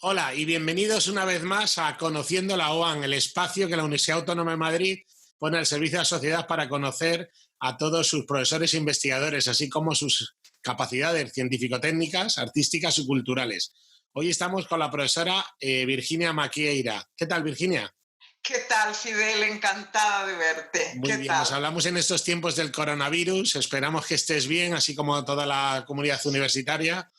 Hola y bienvenidos una vez más a Conociendo la OAN, el espacio que la Universidad Autónoma de Madrid pone al servicio de la sociedad para conocer a todos sus profesores e investigadores, así como sus capacidades científico-técnicas, artísticas y culturales. Hoy estamos con la profesora Virginia Maquieira. ¿Qué tal, Virginia? ¿Qué tal, Fidel? Encantada de verte. Muy ¿Qué bien, nos tal? hablamos en estos tiempos del coronavirus. Esperamos que estés bien, así como toda la comunidad universitaria.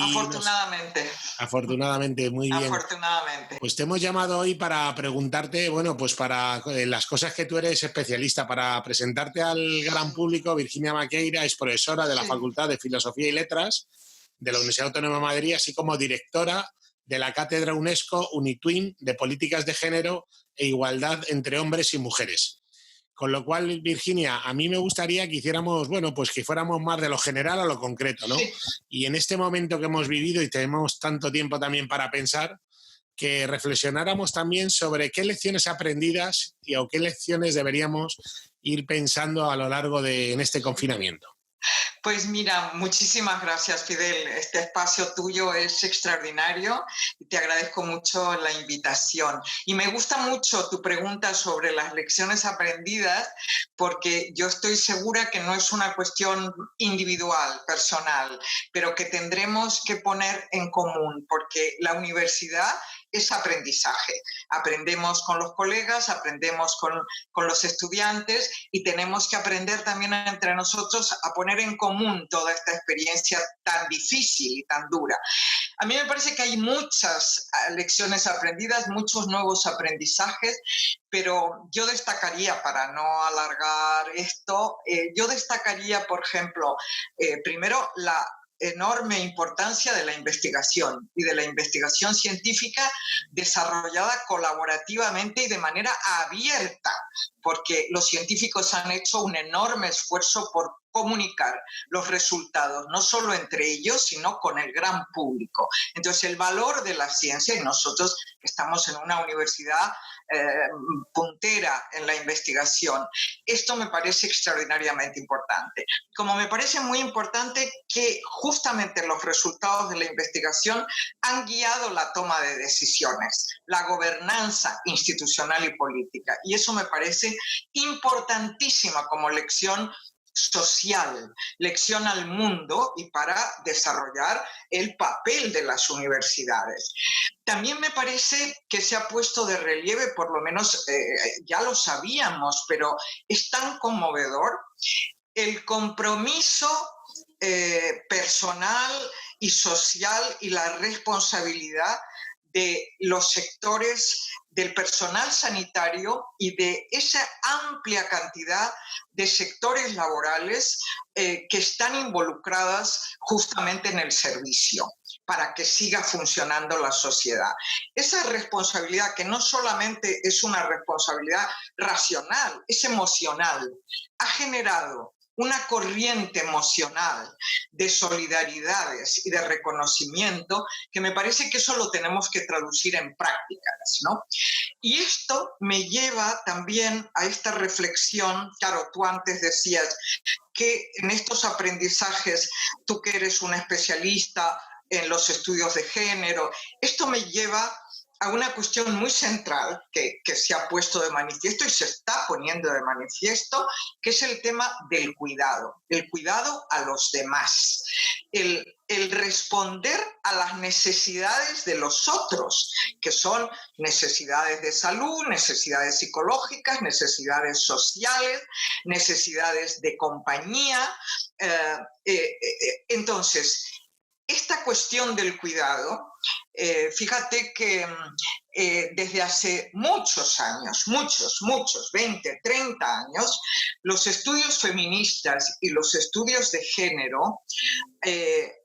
Afortunadamente. Afortunadamente, muy bien. Afortunadamente. Pues te hemos llamado hoy para preguntarte, bueno, pues para las cosas que tú eres especialista, para presentarte al gran público. Virginia Maquieira es profesora de la Sí. Facultad de Filosofía y Letras de la Universidad Autónoma de Madrid, así como directora de la Cátedra UNESCO UNITWIN de Políticas de Género e Igualdad entre Hombres y Mujeres. Con lo cual, Virginia, a mí me gustaría que hiciéramos, bueno, pues que fuéramos más de lo general a lo concreto, ¿no? Sí. Y en este momento que hemos vivido y tenemos tanto tiempo también para pensar, que reflexionáramos también sobre qué lecciones aprendidas o qué lecciones deberíamos ir pensando a lo largo de en este confinamiento. Pues mira, muchísimas gracias, Fidel. Este espacio tuyo es extraordinario y te agradezco mucho la invitación. Y me gusta mucho tu pregunta sobre las lecciones aprendidas, porque yo estoy segura que no es una cuestión individual, personal, pero que tendremos que poner en común, porque la universidad es aprendizaje. Aprendemos con los colegas, aprendemos con los estudiantes y tenemos que aprender también entre nosotros a poner en común toda esta experiencia tan difícil y tan dura. A mí me parece que hay muchas lecciones aprendidas, muchos nuevos aprendizajes, pero yo destacaría, para no alargar esto, yo destacaría, por ejemplo, primero la enorme importancia de la investigación y de la investigación científica desarrollada colaborativamente y de manera abierta, porque los científicos han hecho un enorme esfuerzo por comunicar los resultados, no solo entre ellos, sino con el gran público. Entonces, el valor de la ciencia, y nosotros estamos en una universidad puntera en la investigación, esto me parece extraordinariamente importante. Como me parece muy importante que justamente los resultados de la investigación han guiado la toma de decisiones, la gobernanza institucional y política, y eso me parece importantísima como lección social, lección al mundo y para desarrollar el papel de las universidades. También me parece que se ha puesto de relieve, por lo menos ya lo sabíamos, pero es tan conmovedor, el compromiso personal y social y la responsabilidad de los sectores del personal sanitario y de esa amplia cantidad de sectores laborales que están involucradas justamente en el servicio para que siga funcionando la sociedad. Esa responsabilidad, que no solamente es una responsabilidad racional, es emocional, ha generado una corriente emocional de solidaridades y de reconocimiento que me parece que eso lo tenemos que traducir en prácticas, ¿no? Y esto me lleva también a esta reflexión. Claro, tú antes decías que en estos aprendizajes, tú que eres una especialista en los estudios de género, esto me lleva a una cuestión muy central que se ha puesto de manifiesto y se está poniendo de manifiesto, que es el tema del cuidado, el cuidado a los demás, el responder a las necesidades de los otros, que son necesidades de salud, necesidades psicológicas, necesidades sociales, necesidades de compañía. Entonces, esta cuestión del cuidado, fíjate que desde hace muchos años, muchos, 20, 30 años, los estudios feministas y los estudios de género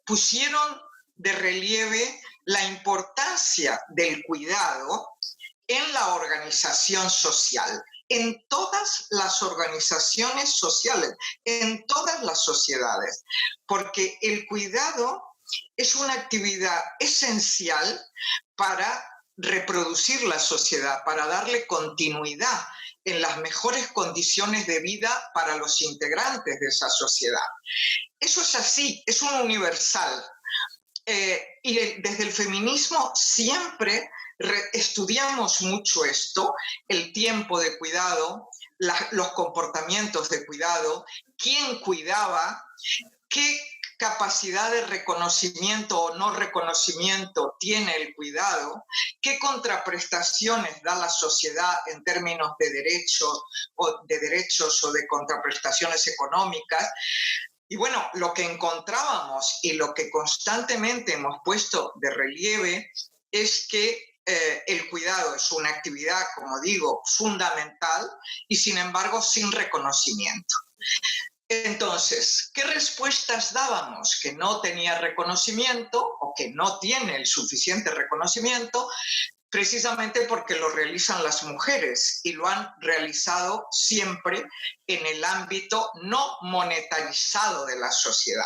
pusieron de relieve la importancia del cuidado en la organización social, en todas las organizaciones sociales, en todas las sociedades, porque el cuidado es una actividad esencial para reproducir la sociedad, para darle continuidad en las mejores condiciones de vida para los integrantes de esa sociedad. Eso es así, es un universal. Y desde el feminismo siempre estudiamos mucho esto, el tiempo de cuidado, los comportamientos de cuidado, quién cuidaba, qué capacidad de reconocimiento o no reconocimiento tiene el cuidado, qué contraprestaciones da la sociedad en términos de derechos o de contraprestaciones económicas. Y bueno, lo que encontrábamos y lo que constantemente hemos puesto de relieve es que el cuidado es una actividad, como digo, fundamental y sin embargo sin reconocimiento. Entonces, ¿qué respuestas dábamos? Que no tenía reconocimiento o que no tiene el suficiente reconocimiento, precisamente porque lo realizan las mujeres y lo han realizado siempre en el ámbito no monetarizado de la sociedad,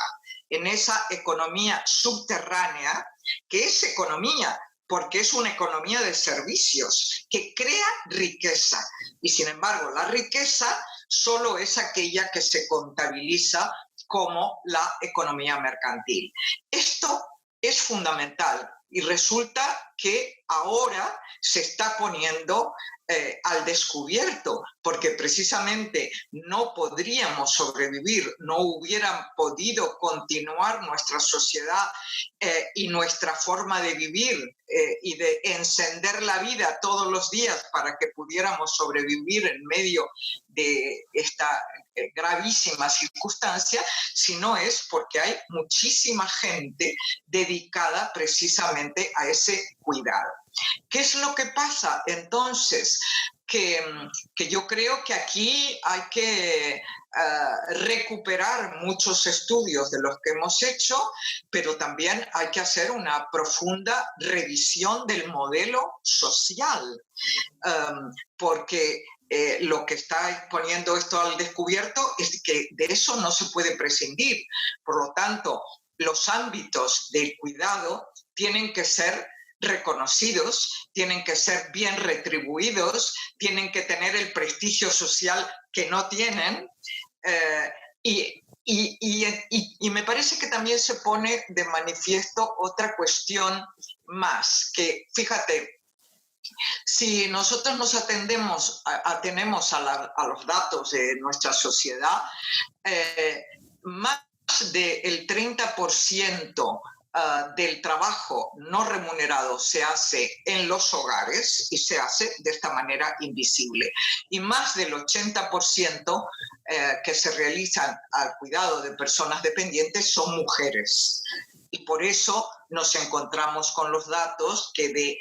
en esa economía subterránea, que es economía, porque es una economía de servicios que crea riqueza. Y sin embargo, la riqueza solo es aquella que se contabiliza como la economía mercantil. Esto es fundamental y resulta que ahora se está poniendo al descubierto, porque precisamente no podríamos sobrevivir, no hubieran podido continuar nuestra sociedad y nuestra forma de vivir y de encender la vida todos los días para que pudiéramos sobrevivir en medio de esta gravísima circunstancia, sino es porque hay muchísima gente dedicada precisamente a ese cuidado. ¿Qué es lo que pasa entonces? Que yo creo que aquí hay que recuperar muchos estudios de los que hemos hecho, pero también hay que hacer una profunda revisión del modelo social, porque lo que está poniendo esto al descubierto es que de eso no se puede prescindir. Por lo tanto, los ámbitos del cuidado tienen que ser reconocidos, tienen que ser bien retribuidos, tienen que tener el prestigio social que no tienen. Y me parece que también se pone de manifiesto otra cuestión más, que fíjate, si nosotros nos atenemos a los datos de nuestra sociedad, más del 30% del trabajo no remunerado se hace en los hogares y se hace de esta manera invisible. Y más del 80% que se realizan al cuidado de personas dependientes son mujeres. Y por eso nos encontramos con los datos que de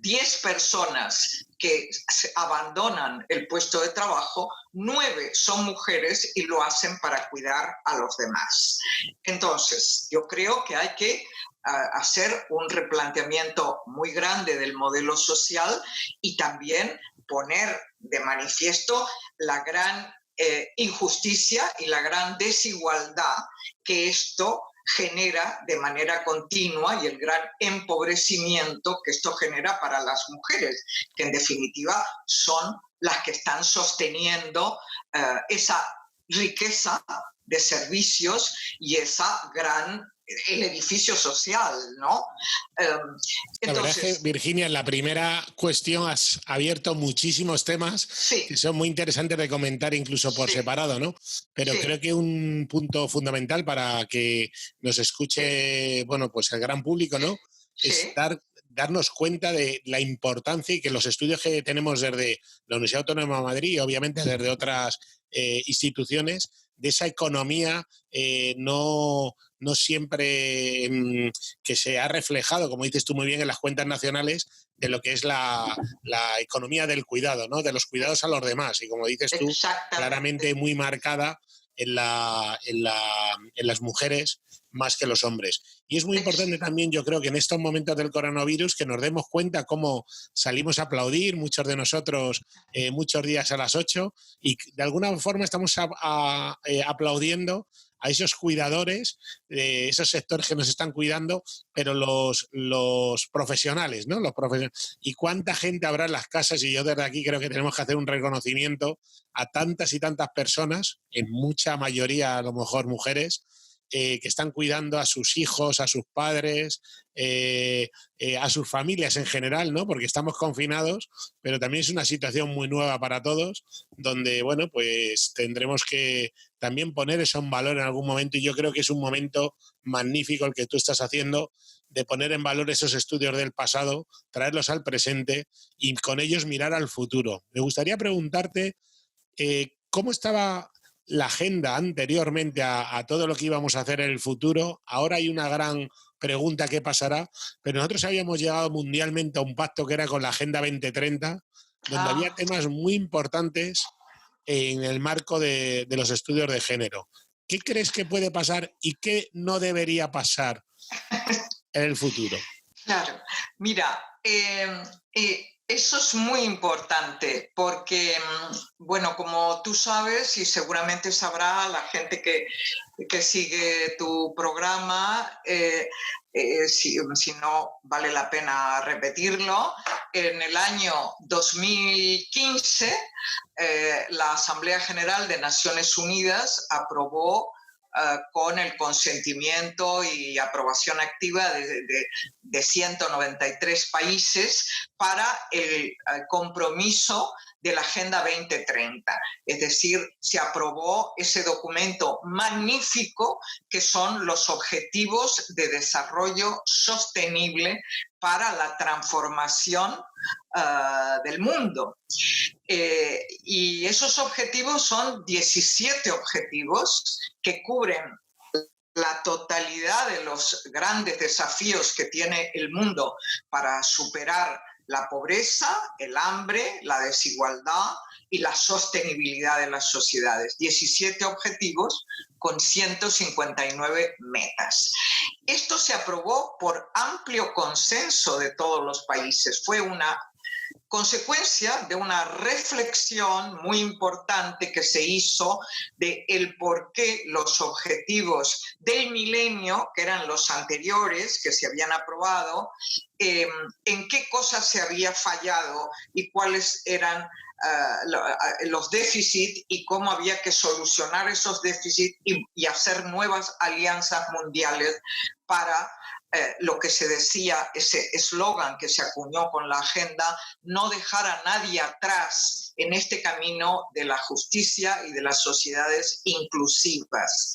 10 personas que abandonan el puesto de trabajo, 9 son mujeres y lo hacen para cuidar a los demás. Entonces, yo creo que hay que hacer un replanteamiento muy grande del modelo social y también poner de manifiesto la gran injusticia y la gran desigualdad que esto genera de manera continua y el gran empobrecimiento que esto genera para las mujeres, que en definitiva son las que están sosteniendo esa riqueza de servicios y el edificio social, ¿no? Entonces, la verdad es que, Virginia, en la primera cuestión has abierto muchísimos temas que son muy interesantes de comentar incluso por separado, ¿no? Pero creo que un punto fundamental para que nos escuche, bueno, pues el gran público, ¿no? Es darnos cuenta de la importancia y que los estudios que tenemos desde la Universidad Autónoma de Madrid y obviamente desde otras instituciones, de esa economía no siempre que se ha reflejado, como dices tú muy bien, en las cuentas nacionales de lo que es la economía del cuidado, ¿no? De los cuidados a los demás. Y como dices tú, claramente muy marcada en las mujeres más que los hombres. Y es muy importante también, yo creo que en estos momentos del coronavirus, que nos demos cuenta cómo salimos a aplaudir, muchos de nosotros, muchos días a las 8, y de alguna forma estamos aplaudiendo a esos cuidadores, esos sectores que nos están cuidando, pero los profesionales, ¿no? Y cuánta gente habrá en las casas, y yo desde aquí creo que tenemos que hacer un reconocimiento a tantas y tantas personas, en mucha mayoría a lo mejor mujeres, que están cuidando a sus hijos, a sus padres, a sus familias en general, ¿no? Porque estamos confinados, pero también es una situación muy nueva para todos, donde, bueno, pues tendremos que también poner eso en valor en algún momento, y yo creo que es un momento magnífico el que tú estás haciendo, de poner en valor esos estudios del pasado, traerlos al presente y con ellos mirar al futuro. Me gustaría preguntarte cómo estaba la agenda anteriormente a todo lo que íbamos a hacer en el futuro. Ahora hay una gran pregunta: ¿qué pasará? Pero nosotros habíamos llegado mundialmente a un pacto que era con la Agenda 2030, donde había temas muy importantes en el marco de los estudios de género. ¿Qué crees que puede pasar y qué no debería pasar en el futuro? Claro, mira, eso es muy importante porque, bueno, como tú sabes y seguramente sabrá la gente que sigue tu programa, si no vale la pena repetirlo, en el año 2015 la Asamblea General de Naciones Unidas aprobó con el consentimiento y aprobación activa de 193 países para el compromiso de la Agenda 2030. Es decir, se aprobó ese documento magnífico que son los Objetivos de Desarrollo Sostenible para la transformación del mundo. Y esos objetivos son 17 objetivos que cubren la totalidad de los grandes desafíos que tiene el mundo para superar la pobreza, el hambre, la desigualdad y la sostenibilidad de las sociedades. 17 objetivos con 159 metas. Esto se aprobó por amplio consenso de todos los países. Fue una consecuencia de una reflexión muy importante que se hizo de el por qué los objetivos del milenio, que eran los anteriores que se habían aprobado, en qué cosas se había fallado y cuáles eran los déficits y cómo había que solucionar esos déficits y hacer nuevas alianzas mundiales para lo que se decía, ese eslogan que se acuñó con la agenda: no dejar a nadie atrás en este camino de la justicia y de las sociedades inclusivas.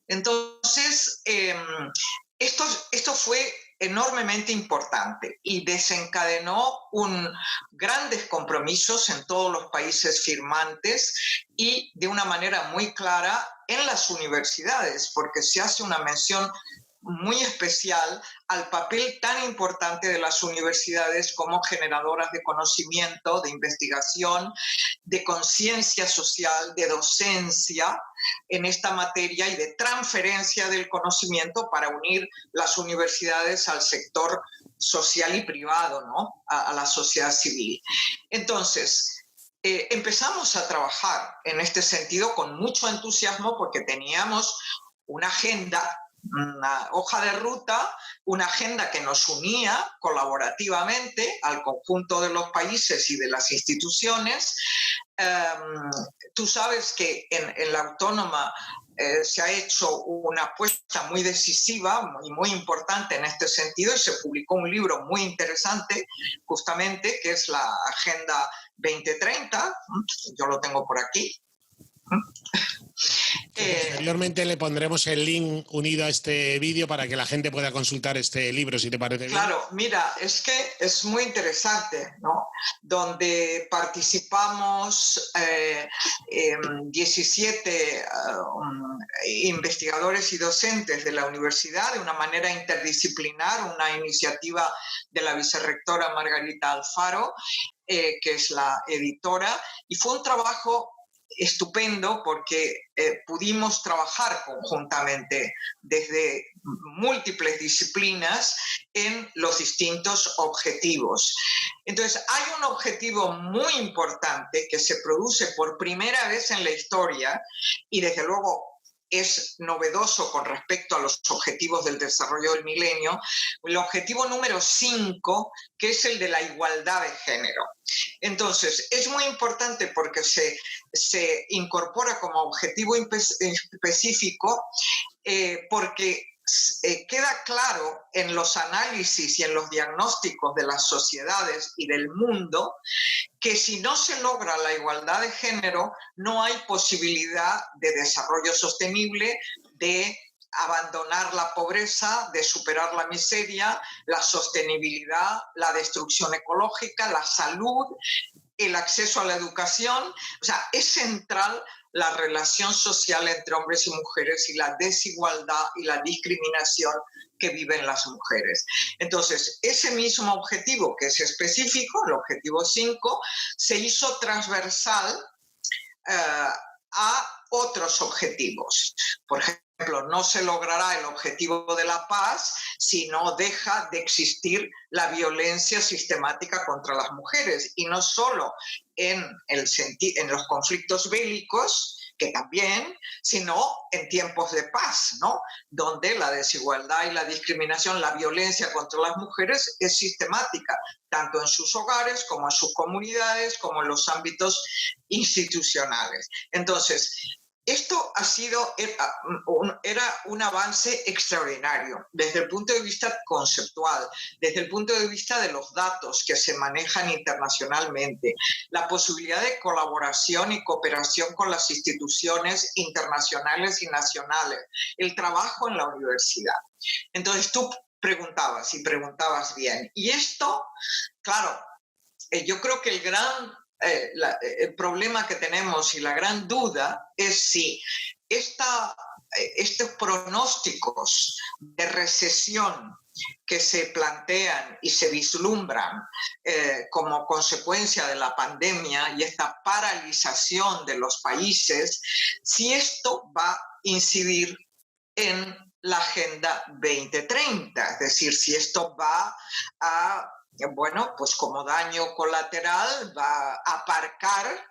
Entonces, esto fue enormemente importante y desencadenó grandes compromisos en todos los países firmantes y de una manera muy clara en las universidades, porque se hace una mención muy especial al papel tan importante de las universidades como generadoras de conocimiento, de investigación, de conciencia social, de docencia en esta materia y de transferencia del conocimiento para unir las universidades al sector social y privado, ¿no? a la sociedad civil. Entonces, empezamos a trabajar en este sentido con mucho entusiasmo porque teníamos una agenda, una hoja de ruta, una agenda que nos unía colaborativamente al conjunto de los países y de las instituciones. Tú sabes que en la Autónoma se ha hecho una apuesta muy decisiva y muy importante en este sentido y se publicó un libro muy interesante justamente que es la Agenda 2030. Yo lo tengo por aquí. Posteriormente le pondremos el link unido a este vídeo para que la gente pueda consultar este libro, si te parece bien. Claro, mira, es que es muy interesante, ¿no? Donde participamos 17 investigadores y docentes de la universidad de una manera interdisciplinar, una iniciativa de la vicerrectora Margarita Alfaro, que es la editora, y fue un trabajo estupendo porque pudimos trabajar conjuntamente desde múltiples disciplinas en los distintos objetivos. Entonces, hay un objetivo muy importante que se produce por primera vez en la historia y desde luego es novedoso con respecto a los objetivos del desarrollo del milenio, el objetivo número 5, que es el de la igualdad de género. Entonces, es muy importante porque se incorpora como objetivo específico, porque queda claro en los análisis y en los diagnósticos de las sociedades y del mundo que si no se logra la igualdad de género, no hay posibilidad de desarrollo sostenible, de abandonar la pobreza, de superar la miseria, la sostenibilidad, la destrucción ecológica, la salud, el acceso a la educación. O sea, es central la relación social entre hombres y mujeres y la desigualdad y la discriminación que viven las mujeres. Entonces, ese mismo objetivo, que es específico, el objetivo 5, se hizo transversal a otros objetivos. Por ejemplo, no se logrará el objetivo de la paz si no deja de existir la violencia sistemática contra las mujeres, y no solo en los conflictos bélicos, que también, sino en tiempos de paz, ¿no? Donde la desigualdad y la discriminación, la violencia contra las mujeres es sistemática, tanto en sus hogares como en sus comunidades, como en los ámbitos institucionales. Entonces, esto era un avance extraordinario desde el punto de vista conceptual, desde el punto de vista de los datos que se manejan internacionalmente, la posibilidad de colaboración y cooperación con las instituciones internacionales y nacionales, el trabajo en la universidad. Entonces tú preguntabas y preguntabas bien. Y esto, claro, yo creo que el problema que tenemos y la gran duda es si estos pronósticos de recesión que se plantean y se vislumbran como consecuencia de la pandemia y esta paralización de los países, si esto va a incidir en la Agenda 2030, es decir, si esto va a, bueno, pues como daño colateral va a aparcar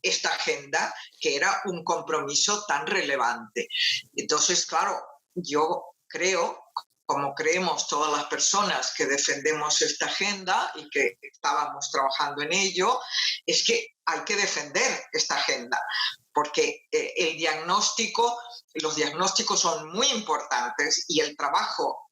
esta agenda que era un compromiso tan relevante. Entonces, claro, yo creo, como creemos todas las personas que defendemos esta agenda y que estábamos trabajando en ello, es que hay que defender esta agenda, porque los diagnósticos son muy importantes y el trabajo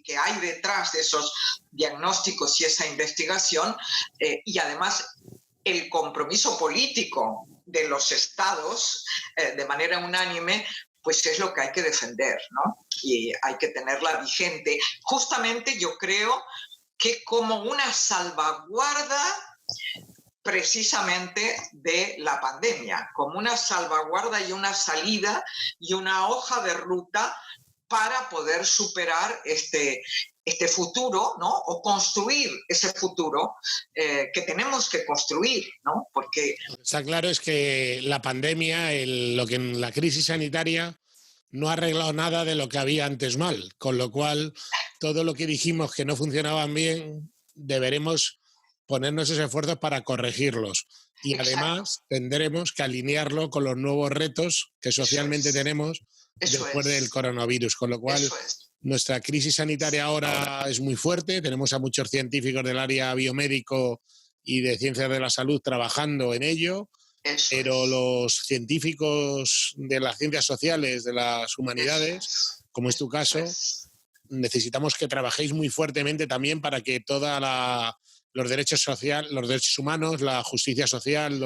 que hay detrás de esos diagnósticos y esa investigación, y además el compromiso político de los estados de manera unánime, pues es lo que hay que defender, ¿no? Y hay que tenerla vigente. Justamente yo creo que como una salvaguarda precisamente de la pandemia, como una salvaguarda y una salida y una hoja de ruta para poder superar este futuro, ¿no? O construir ese futuro que tenemos que construir, ¿no? Porque está claro es que la pandemia, la crisis sanitaria, no ha arreglado nada de lo que había antes mal, con lo cual todo lo que dijimos que no funcionaban bien, deberemos ponernos esos esfuerzos para corregirlos. Y además tendremos que alinearlo con los nuevos retos que socialmente tenemos después del coronavirus, con lo cual nuestra crisis sanitaria ahora es muy fuerte, tenemos a muchos científicos del área biomédico y de ciencias de la salud trabajando en ello, pero los científicos de las ciencias sociales, de las humanidades, como es tu caso, necesitamos que trabajéis muy fuertemente también para que los derechos sociales, los derechos humanos, la justicia social,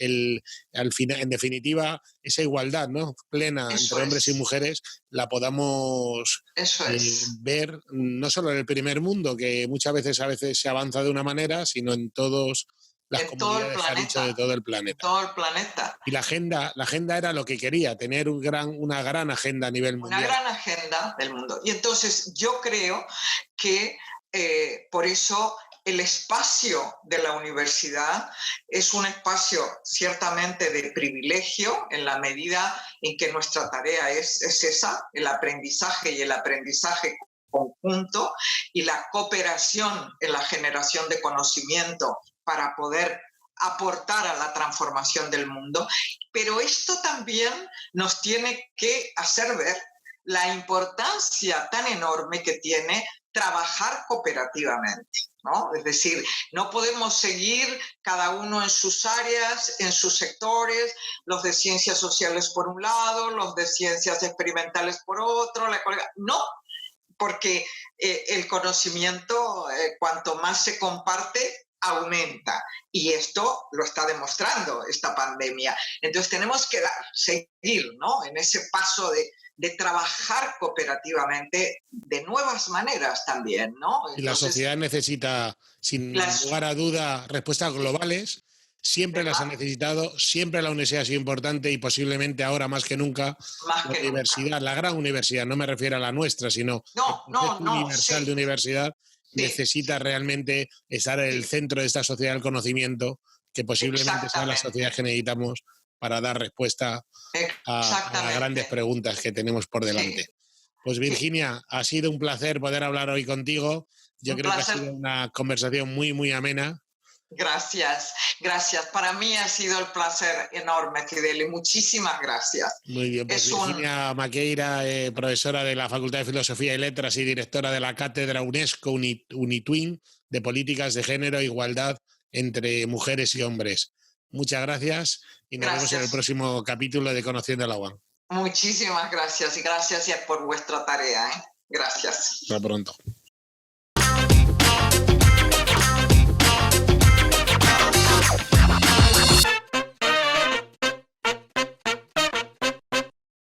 en definitiva, esa igualdad, ¿no?, plena entre hombres y mujeres, la podamos ver no solo en el primer mundo, que muchas veces se avanza de una manera, sino en todas las comunidades de todo el planeta. Todo el planeta. Y la agenda era lo que quería, tener una gran agenda a nivel mundial. Una gran agenda del mundo. Y entonces yo creo que por eso el espacio de la universidad es un espacio ciertamente de privilegio en la medida en que nuestra tarea es esa, el aprendizaje y el aprendizaje conjunto y la cooperación en la generación de conocimiento para poder aportar a la transformación del mundo. Pero esto también nos tiene que hacer ver la importancia tan enorme que tiene trabajar cooperativamente, ¿no? Es decir, no podemos seguir cada uno en sus áreas, en sus sectores, los de ciencias sociales por un lado, los de ciencias experimentales por otro, no, porque el conocimiento, cuanto más se comparte, aumenta. Y esto lo está demostrando esta pandemia. Entonces tenemos que seguir, ¿no?, en ese paso de trabajar cooperativamente de nuevas maneras también, ¿no? Y la sociedad necesita, sin lugar a duda, respuestas globales. Siempre las ha necesitado, siempre la universidad ha sido importante y posiblemente ahora más que nunca la universidad, la gran universidad, no me refiero a la nuestra, sino el concepto universal de universidad, necesita realmente estar en el centro de esta sociedad del conocimiento, que posiblemente sea la sociedad que necesitamos para dar respuesta a las grandes preguntas que tenemos por delante. Pues Virginia, ha sido un placer poder hablar hoy contigo. Yo creo que ha sido una conversación muy, muy amena. Gracias, gracias. Para mí ha sido el placer enorme, Fidel, y muchísimas gracias. Muy bien, pues Virginia Maqueira, profesora de la Facultad de Filosofía y Letras y directora de la Cátedra UNESCO Unitwin de Políticas de Género e Igualdad entre Mujeres y Hombres. Muchas gracias y nos vemos en el próximo capítulo de Conociendo la UAM. Muchísimas gracias y gracias por vuestra tarea. Gracias. Hasta pronto.